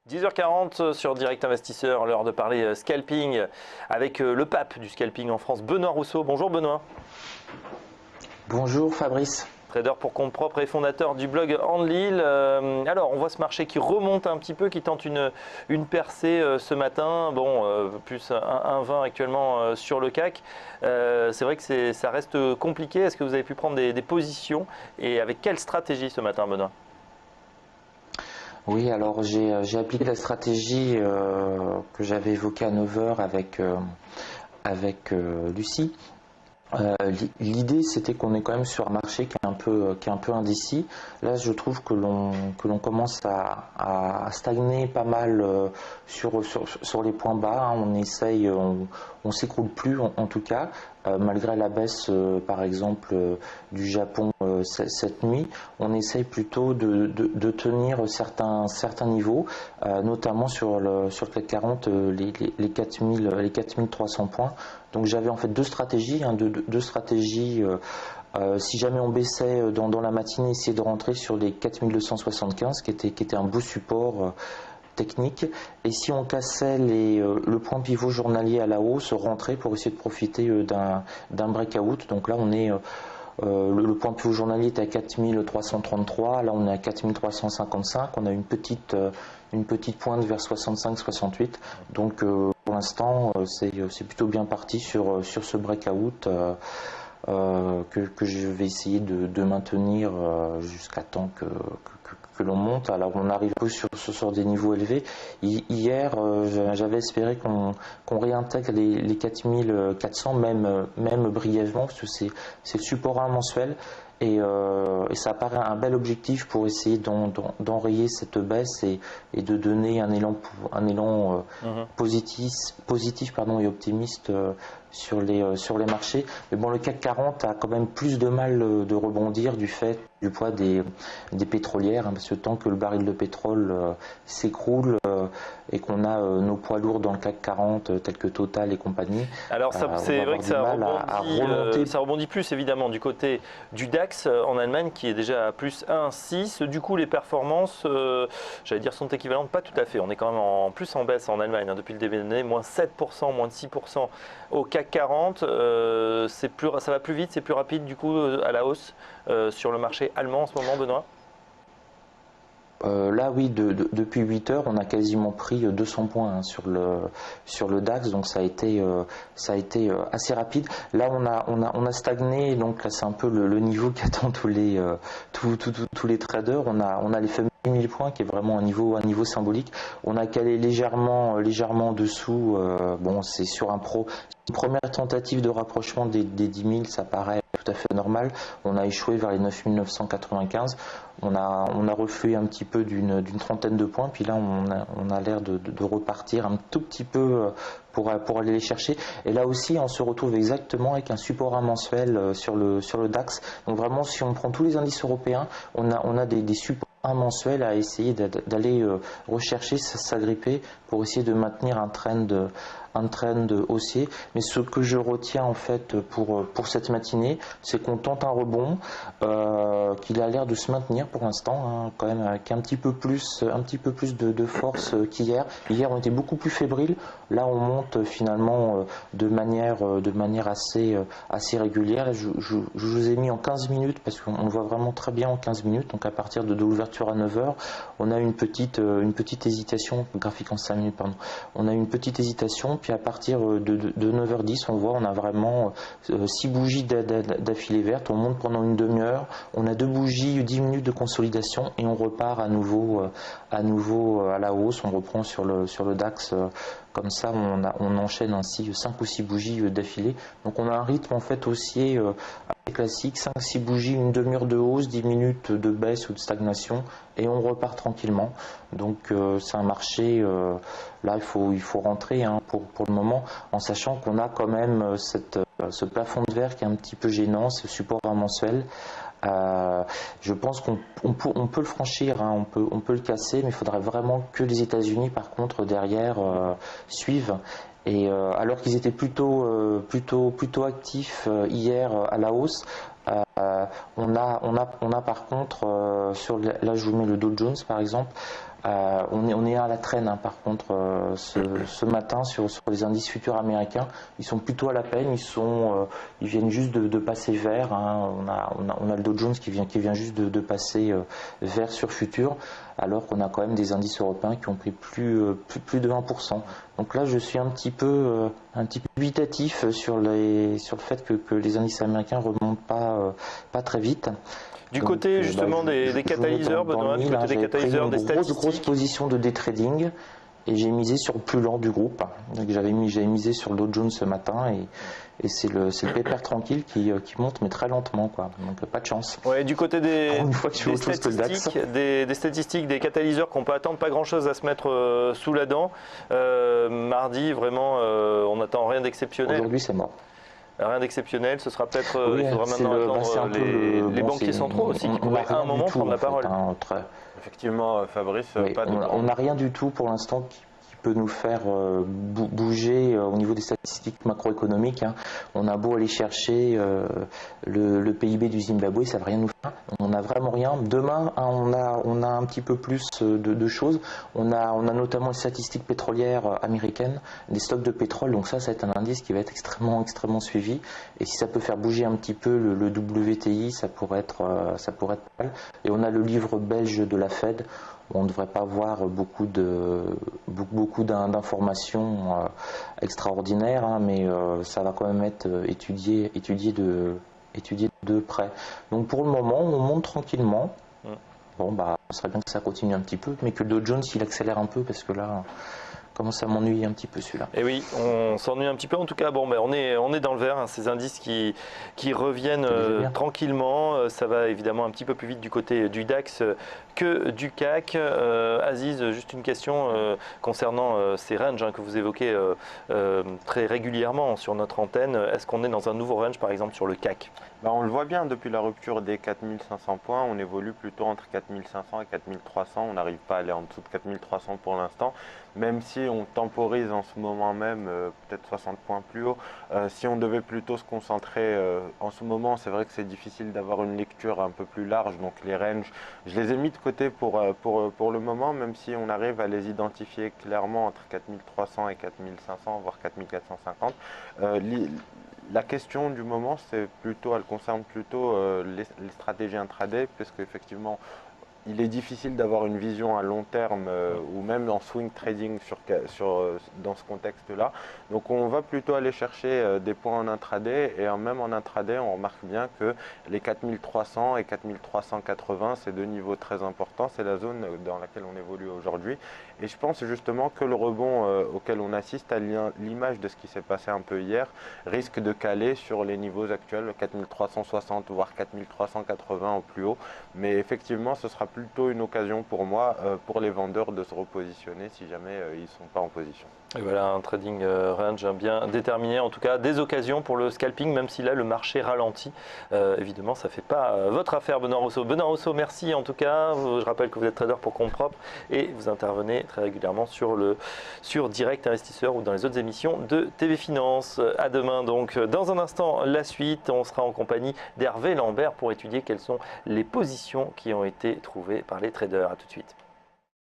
10h40 sur Direct Investisseur, l'heure de parler scalping avec le pape du scalping en France, Benoît Rousseau. Bonjour Benoît. Bonjour Fabrice. Trader pour compte propre et fondateur du blog Enlil. Alors, on voit ce marché qui remonte un petit peu, qui tente une percée ce matin. Bon, plus 1,20 actuellement sur le CAC. C'est vrai que ça reste compliqué. Est-ce que vous avez pu prendre des positions et avec quelle stratégie ce matin, Benoît? Oui, alors j'ai appliqué la stratégie que j'avais évoquée à 9h avec Lucie. L'idée c'était qu'on est quand même sur un marché qui est un peu indécis. Là je trouve que l'on commence à stagner pas mal sur les points bas, hein. On s'écroule plus en tout cas, malgré la baisse par exemple du Japon cette nuit. On essaye plutôt de tenir certains niveaux, notamment sur le CAC 40, les 4300 points. Donc j'avais en fait deux stratégies, deux stratégies. Si jamais on baissait dans la matinée, essayer de rentrer sur les 4275 qui était un beau support technique, et si on cassait le point pivot journalier à la hausse, rentrer pour essayer de profiter d'un breakout. Donc là on est le point pivot journalier est à 4333, là on est à 4355, on a une petite pointe vers 65-68, donc pour l'instant c'est plutôt bien parti sur ce breakout que je vais essayer de maintenir jusqu'à temps que l'on monte. Alors on arrive un peu sur des niveaux élevés. Hier j'avais espéré qu'on réintègre les 4400 même brièvement, parce que c'est le support 1 mensuel. Et ça paraît un bel objectif pour essayer d'enrayer cette baisse et de donner un élan positif et optimiste sur les marchés. Mais bon, le CAC 40 a quand même plus de mal de rebondir du fait du poids des pétrolières, hein, parce que tant que le baril de pétrole s'écroule et qu'on a nos poids lourds dans le CAC 40 tels que Total et compagnie, alors c'est vrai que ça rebondit plus évidemment du côté du DAX en Allemagne qui est déjà à plus 1,6. Du coup les performances, j'allais dire, sont équivalentes, pas tout à fait. On est quand même en plus en baisse en Allemagne, hein, depuis le début de l'année, moins 7%, moins de 6% au CAC 40. Ça va plus vite, c'est plus rapide du coup à la hausse sur le marché allemand en ce moment, Benoît? Là oui, depuis 8 heures, on a quasiment pris 200 points, hein, sur le DAX, donc ça a été assez rapide. Là on a stagné, donc là c'est un peu le niveau qu'attendent tous les traders. On a les fameux 1000 points qui est vraiment un niveau symbolique. On a calé légèrement en dessous. Bon, c'est sur une première tentative de rapprochement des 10 000, ça paraît tout à fait normal. On a échoué vers les 9 995. On a refait un petit peu d'une trentaine de points, puis là on a l'air de repartir un tout petit peu pour aller les chercher. Et là aussi on se retrouve exactement avec un support mensuel sur le DAX. Donc vraiment, si on prend tous les indices européens, on a des supports mensuels à essayer d'aller rechercher, s'agripper pour essayer de maintenir un trend haussier. Mais ce que je retiens en fait pour cette matinée, c'est qu'on tente un rebond, qu'il a l'air de se maintenir pour l'instant, hein, quand même avec un petit peu plus de force qu'hier. Hier on était beaucoup plus fébrile. Là on monte finalement de manière assez régulière. Je vous ai mis en 15 minutes parce qu'on le voit vraiment très bien en 15 minutes. Donc à partir de l'ouverture à 9h, on a une petite hésitation, graphique en 5 minutes pardon. On a une petite hésitation, puis à partir de 9h10, on a vraiment 6 bougies d'affilée verte. On monte pendant une demi-heure, on a 2 bougies, 10 minutes de consolidation et on repart à nouveau à la hausse. On reprend sur le DAX. Comme ça, on enchaîne ainsi 5 ou 6 bougies d'affilée. Donc on a un rythme en fait haussier assez classique, 5-6 bougies, une demi-heure de hausse, 10 minutes de baisse ou de stagnation, et on repart tranquillement. Donc c'est un marché, là il faut rentrer, hein, pour le moment, en sachant qu'on a quand même ce plafond de verre qui est un petit peu gênant, ce support mensuel. Je pense qu'on peut le franchir, hein, on peut le casser, mais il faudrait vraiment que les États-Unis par contre derrière suivent. Et alors qu'ils étaient plutôt actifs hier à la hausse, on a par contre là je vous mets le Dow Jones par exemple. On est à la traîne, hein, par contre, ce matin sur les indices futurs américains. Ils sont plutôt à la peine, ils viennent juste de passer vert. Hein. On a le Dow Jones qui vient juste de passer vert sur futur, alors qu'on a quand même des indices européens qui ont pris plus de 1%. Donc là, je suis un petit peu dubitatif sur le fait que les indices américains remontent pas très vite. Du côté justement des catalyseurs, Benoît, du côté des catalyseurs, des statistiques. Grosse position de day trading et j'ai misé sur le plus lent du groupe. J'avais misé sur le Dow Jones ce matin et c'est le pépère tranquille qui monte mais très lentement, quoi. Donc pas de chance. Ouais, du côté des statistiques, des catalyseurs qu'on peut attendre pas grand chose à se mettre sous la dent. Mardi, vraiment, on n'attend rien d'exceptionnel. Aujourd'hui, c'est mort. Rien d'exceptionnel, ce sera peut-être, il faudra maintenant attendre les banquiers centraux aussi qui pourraient à un moment prendre la parole. Effectivement, Fabrice, on n'a rien du tout pour l'instant qui peut nous faire bouger au niveau des statistiques macroéconomiques. Hein. On a beau aller chercher le PIB du Zimbabwe, ça ne va rien nous faire. On n'a vraiment rien. Demain, hein, on a un petit peu plus de choses. On a notamment les statistiques pétrolières américaines, des stocks de pétrole. Donc ça va être un indice qui va être extrêmement suivi. Et si ça peut faire bouger un petit peu le WTI, ça pourrait être pas mal. Et on a le livre belge de la Fed. On ne devrait pas avoir beaucoup d'informations extraordinaires, hein, mais ça va quand même être étudié de près. Donc pour le moment, on monte tranquillement. Bon, ce serait bien que ça continue un petit peu, mais que le Dow Jones il accélère un peu parce que là, commence à m'ennuyer un petit peu celui-là. Et oui, on s'ennuie un petit peu. En tout cas, on est dans le vert. Hein, ces indices qui reviennent tranquillement. Ça va évidemment un petit peu plus vite du côté du DAX que du CAC. Aziz, juste une question concernant ces ranges que vous évoquez très régulièrement sur notre antenne. Est-ce qu'on est dans un nouveau range, par exemple, sur le CAC? On le voit bien, depuis la rupture des 4500 points, on évolue plutôt entre 4500 et 4300. On n'arrive pas à aller en dessous de 4300 pour l'instant, même si on temporise en ce moment même, peut-être 60 points plus haut. Si on devait plutôt se concentrer en ce moment, c'est vrai que c'est difficile d'avoir une lecture un peu plus large, donc les ranges, je les ai mis de côté pour le moment, même si on arrive à les identifier clairement entre 4300 et 4500, voire 4450. La question du moment, elle concerne plutôt les stratégies intraday, parce qu'effectivement, il est difficile d'avoir une vision à long terme ou même en swing trading dans ce contexte-là. Donc on va plutôt aller chercher des points en intraday et même en intraday, on remarque bien que les 4300 et 4380, c'est deux niveaux très importants. C'est la zone dans laquelle on évolue aujourd'hui. Et je pense justement que le rebond auquel on assiste, à l'image de ce qui s'est passé un peu hier, risque de caler sur les niveaux actuels, 4360 voire 4380 au plus haut. Mais effectivement, ce sera plutôt une occasion pour moi, pour les vendeurs, de se repositionner si jamais ils ne sont pas en position. Et voilà, un trading range bien déterminé, en tout cas des occasions pour le scalping, même si là le marché ralentit. Évidemment, ça ne fait pas votre affaire, Benoît Rousseau. Benoît Rousseau, merci en tout cas. Je rappelle que vous êtes trader pour compte propre et vous intervenez très régulièrement sur Direct Investisseur ou dans les autres émissions de TV Finance. À demain donc. Dans un instant, la suite, on sera en compagnie d'Hervé Lambert pour étudier quelles sont les positions qui ont été trouvées par les traders. À tout de suite.